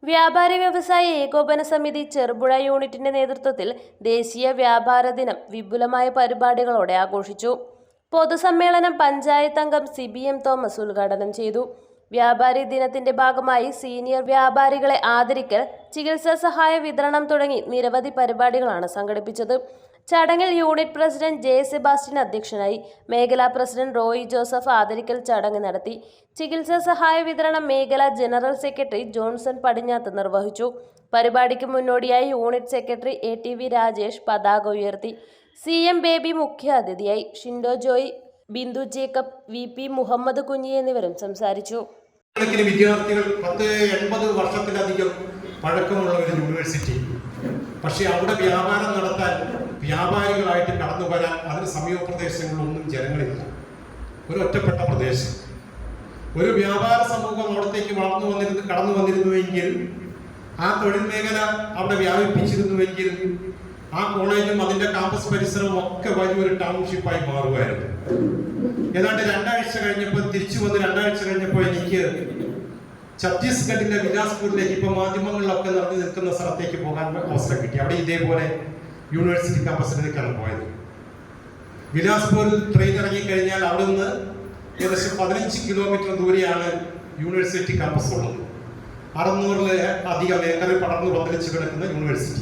വ്യാപാരി വ്യവസായ ഏകോപന സമിതി ചെറുപുഴ യൂണിറ്റിന്റെ നേതൃത്വത്തിൽ ദേശീയ വ്യാപാര ദിനം വിപുലമായ പരിപാടികളോടെ ആഘോഷിച്ചു. പൊതുസമ്മേളനം പഞ്ചായത്ത് അംഗം CBM തോമസ് ഉദ്ഘാടനം ചെയ്തു. വ്യാപാരി ദിനത്തിന്റെ ഭാഗമായി സീനിയർ വ്യാപാരികളെ ആദരിക്കൽ, ചികിത്സാ സഹായ വിതരണം തുടങ്ങി നിരവധി പരിപാടികളാണ് സംഘടിപ്പിച്ചത്. ചടങ്ങിൽ യൂണിറ്റ് പ്രസിഡന്റ് J. സെബാസ്റ്റ്യൻ അധ്യക്ഷനായി. മേഖലാ പ്രസിഡന്റ് റോയി ജോസഫ് ആദരിക്കൽ ചടങ്ങ് നടത്തി. ചികിത്സാ സഹായ വിതരണം മേഖലാ ജനറൽ സെക്രട്ടറി ജോൺസൺ പടിഞ്ഞാത്ത് നിർവഹിച്ചു. പരിപാടിക്ക് മുന്നോടിയായി യൂണിറ്റ് സെക്രട്ടറി ATV രാജേഷ് പതാക ഉയർത്തി. CM ബേബി മുഖ്യാതിഥിയായി. ഷിൻഡോ ജോയ്, ബിന്ദു ജേക്കബ്, VP മുഹമ്മദ് കുഞ്ഞി എന്നിവരും സംസാരിച്ചു. വിദ്യാർത്ഥികൾ 80 വർഷത്തിലധികം പഴക്കമുള്ള ഒരു യൂണിവേഴ്സിറ്റി. പക്ഷെ അവിടെ വ്യാപാരം നടത്താൻ, വ്യാപാരികളായിട്ട് കടന്നു വരാൻ അതിന് സമീപ പ്രദേശങ്ങളിലൊന്നും ജനങ്ങളില്ല. ഒരു ഒറ്റപ്പെട്ട പ്രദേശം. ഒരു വ്യാപാര സമൂഹം അവിടത്തേക്ക് കടന്നു വന്നിരുന്നുവെങ്കിൽ, ആ തൊഴിൽ മേഖല അവിടെ വ്യാപിപ്പിച്ചിരുന്നുവെങ്കിൽ, ആ കോളേജും അതിന്റെ കാമ്പസ് പരിസരവും ഒക്കെ വലിയൊരു ടൗൺഷിപ്പായി മാറുമായിരുന്നു. ഏതാണ്ട് 2 ആഴ്ച കഴിഞ്ഞപ്പോൾ, തിരിച്ചു വന്ന് 2 ആഴ്ച കഴിഞ്ഞപ്പോൾ എനിക്ക് ഛത്തീസ്ഗഡിലെ ബിലാസ്പൂരിലേക്ക്, ഇപ്പൊ മാധ്യമങ്ങളിലൊക്കെ നിറഞ്ഞു നിൽക്കുന്ന സ്ഥലത്തേക്ക് പോകാൻ അവസരം കിട്ടി. അവിടെ ഇതേപോലെ യൂണിവേഴ്സിറ്റി കാമ്പസിലേക്കാണ് പോയത്. ബിലാസ്പൂരിൽ ട്രെയിൻ ഇറങ്ങിക്കഴിഞ്ഞാൽ അവിടെ നിന്ന് ഏകദേശം 15 കിലോമീറ്റർ ദൂരെയാണ് യൂണിവേഴ്സിറ്റി കാമ്പസ് ഉള്ളത്. 600-ൽ ഏക്കറിൽ പടർന്നു പന്തലിച്ച് കിടക്കുന്ന യൂണിവേഴ്സിറ്റി.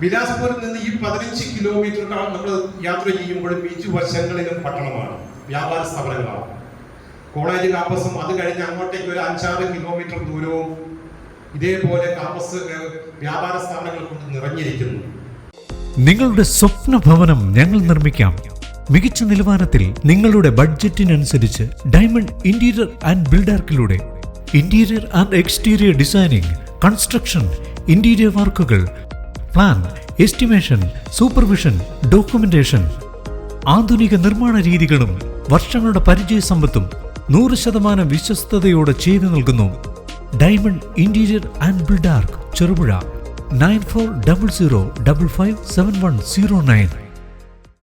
ബിലാസ്പൂരിൽ നിന്ന് ഈ 15 കിലോമീറ്റർ നമ്മൾ യാത്ര ചെയ്യുമ്പോഴും ഇരുവശങ്ങളിലും പട്ടണമാണ്, വ്യാപാര സ്ഥാപനങ്ങളാണ്. കോളേജ് കാമ്പസും അത് കഴിഞ്ഞ് അങ്ങോട്ടേക്ക് ഒരു 5-6 കിലോമീറ്റർ ദൂരവും ഇതേപോലെ കാമ്പസ് വ്യാപാര സ്ഥാപനങ്ങൾ കൊണ്ട് നിറഞ്ഞിരിക്കുന്നു. നിങ്ങളുടെ സ്വപ്ന ഭവനം ഞങ്ങൾ നിർമ്മിക്കാം. മികച്ച നിലവാരത്തിൽ നിങ്ങളുടെ ബഡ്ജറ്റിനനുസരിച്ച് ഡയമണ്ട് ഇന്റീരിയർ ആൻഡ് ബിൽഡാർക്കിലൂടെ interior and exterior designing, construction, interior വർക്കുകൾ, പ്ലാൻ, എസ്റ്റിമേഷൻ, സൂപ്പർവിഷൻ, ഡോക്യുമെന്റേഷൻ, ആധുനിക നിർമ്മാണ രീതികളും വർഷങ്ങളുടെ പരിചയസമ്പത്തും 100% വിശ്വസ്തയോടെ ചെയ്തു നൽകുന്നു. Diamond interior and Buildark, Cherupuzha. 9400557109.